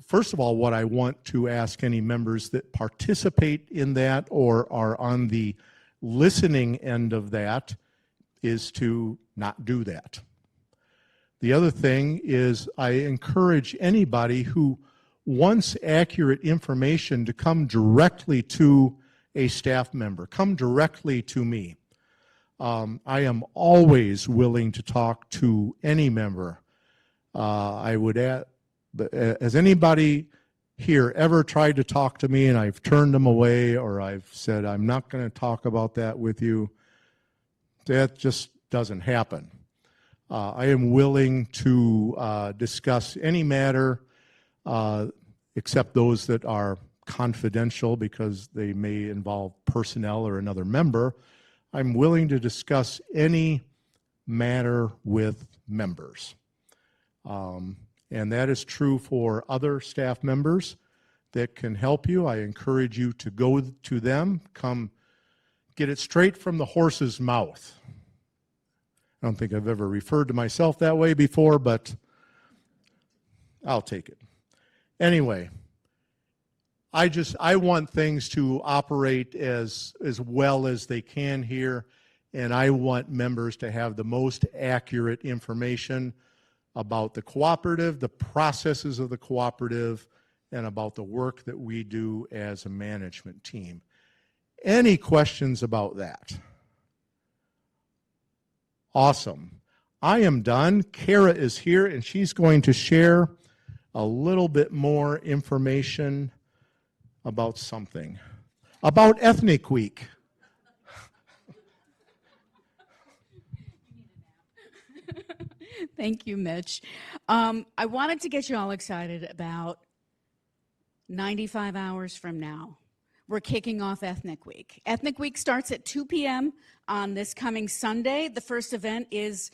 first of all, what I want to ask any members that participate in that or are on the listening end of that is to not do that. The other thing is I encourage anybody who wants accurate information to come directly to a staff member, come directly to me. I am always willing to talk to any member. I would add, has anybody here ever tried to talk to me and I've turned them away, or I've said, I'm not going to talk about that with you? That just doesn't happen. I am willing to discuss any matter except those that are confidential because they may involve personnel or another member. I'm willing to discuss any matter with members. And that is true for other staff members that can help you. I encourage you to go to them, come get it straight from the horse's mouth. I don't think I've ever referred to myself that way before, but I'll take it. Anyway, I want things to operate as well as they can here, and I want members to have the most accurate information about the cooperative, the processes of the cooperative, and about the work that we do as a management team. Any questions about that? Awesome. I am done. Kara is here, and she's going to share a little bit more information about something. About Ethnic Week. Thank you, Mitch. I wanted to get you all excited about 95 hours from now. We're kicking off Ethnic Week. Ethnic Week starts at 2 p.m. on this coming Sunday. The first event is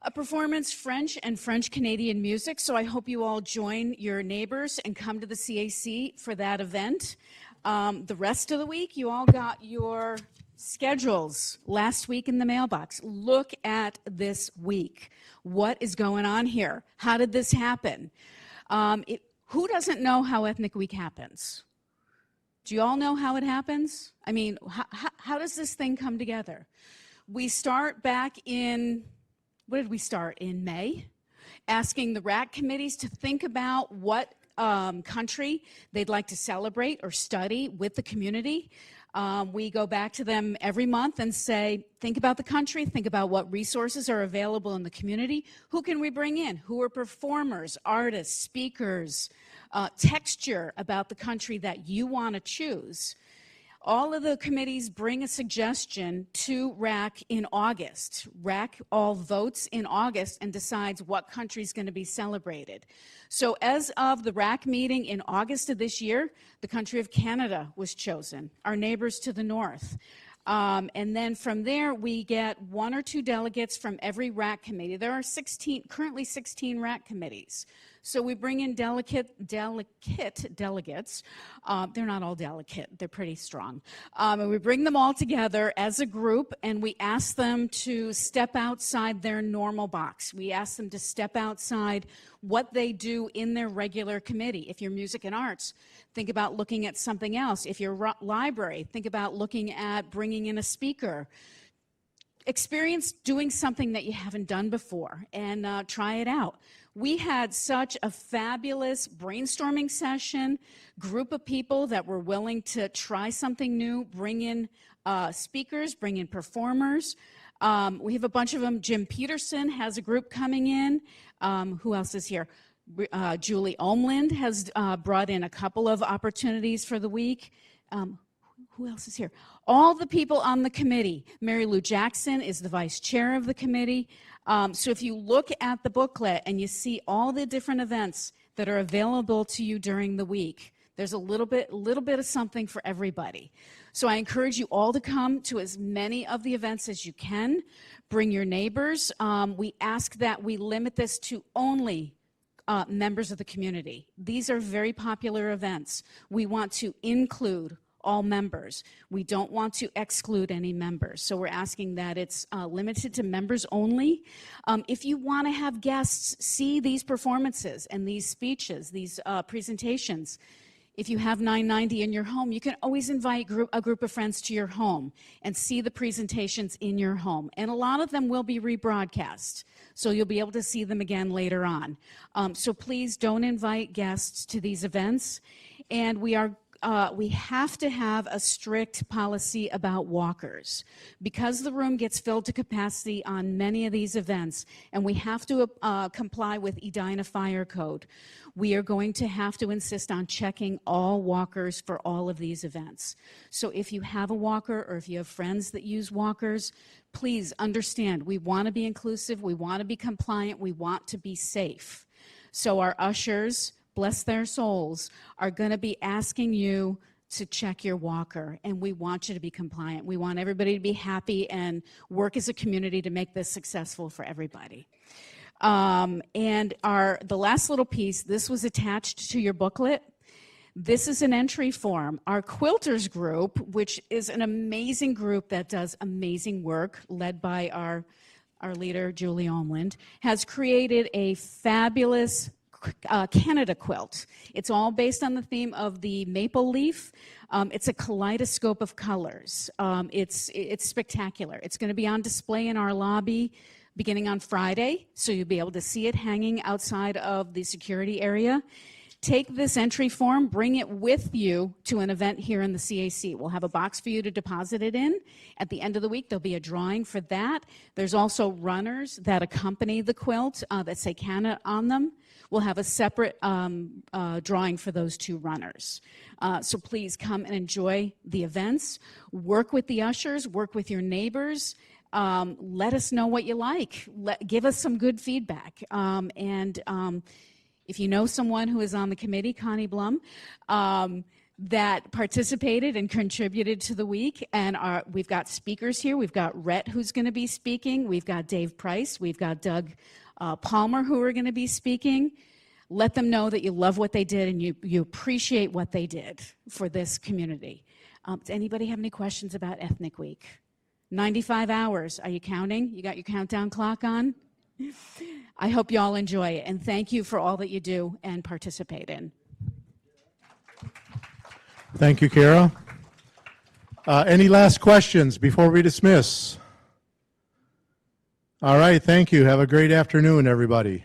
a performance, French and French-Canadian music, so I hope you all join your neighbors and come to the CAC for that event. The rest of the week, you all got your schedules last week in the mailbox. Look at this week. What is going on here? How did this happen? Who doesn't know how Ethnic Week happens? Do you all know how it happens? I mean, how does this thing come together? We start back in, what did we start? In May, asking the RAC committees to think about what country they'd like to celebrate or study with the community. We go back to them every month and say, think about the country, think about what resources are available in the community. Who can we bring in? Who are performers, artists, speakers, texture about the country that you want to choose? All of the committees bring a suggestion to RAC in August. RAC all votes in August and decides what country is going to be celebrated. So as of the RAC meeting in August of this year, the country of Canada was chosen, our neighbors to the north. And then from there, we get 1 or 2 delegates from every RAC committee. There are currently 16 RAC committees. So we bring in delicate delegates. They're not all delicate, they're pretty strong. And we bring them all together as a group, and we ask them to step outside their normal box. We ask them to step outside what they do in their regular committee. If you're music and arts, think about looking at something else. If you're library, think about looking at bringing in a speaker. Experience doing something that you haven't done before and try it out. We had such a fabulous brainstorming session, group of people that were willing to try something new, bring in speakers, bring in performers. We have a bunch of them. Jim Peterson has a group coming in. Who else is here? Julie Omland has brought in a couple of opportunities for the week. Who else is here? All the people on the committee. Mary Lou Jackson is the vice chair of the committee. So if you look at the booklet and you see all the different events that are available to you during the week, there's a little bit of something for everybody. So I encourage you all to come to as many of the events as you can. Bring your neighbors. We ask that we limit this to only members of the community. These are very popular events. We want to include all members. We don't want to exclude any members. So we're asking that it's limited to members only. If you want to have guests see these performances and these speeches, these presentations, if you have 990 in your home, you can always invite a group of friends to your home and see the presentations in your home. And a lot of them will be rebroadcast, so you'll be able to see them again later on. So please don't invite guests to these events. And we have to have a strict policy about walkers because the room gets filled to capacity on many of these events, and we have to comply with Edina Fire Code. We are going to have to insist on checking all walkers for all of these events. So if you have a walker or if you have friends that use walkers, please understand we want to be inclusive, we want to be compliant, we want to be safe. So our ushers, bless their souls, are going to be asking you to check your walker, and we want you to be compliant. We want everybody to be happy and work as a community to make this successful for everybody. And the last little piece, this was attached to your booklet. This is an entry form. Our quilters group, which is an amazing group that does amazing work, led by our leader, Julie Omland, has created a fabulous Canada quilt. It's all based on the theme of the maple leaf. It's a kaleidoscope of colors. It's spectacular. It's going to be on display in our lobby beginning on Friday, so you'll be able to see it hanging outside of the security area. Take this entry form, bring it with you to an event here in the CAC. We'll have a box for you to deposit it in. At the end of the week, there'll be a drawing for that. There's also runners that accompany the quilt that say Canada on them. We'll have a separate drawing for those two runners. So please come and enjoy the events. Work with the ushers, work with your neighbors. Let us know what you like. Give us some good feedback. If you know someone who is on the committee, Connie Blum, that participated and contributed to the week, and we've got speakers here. We've got Rhett, who's going to be speaking. We've got Dave Price. We've got Doug Palmer, who are going to be speaking. Let them know that you love what they did and you appreciate what they did for this community. Does anybody have any questions about Ethnic Week? 95 hours. Are you counting? You got your countdown clock on? I hope you all enjoy it, and thank you for all that you do and participate in. Thank you, Kara. Any last questions before we dismiss? All right, thank you. Have a great afternoon, everybody.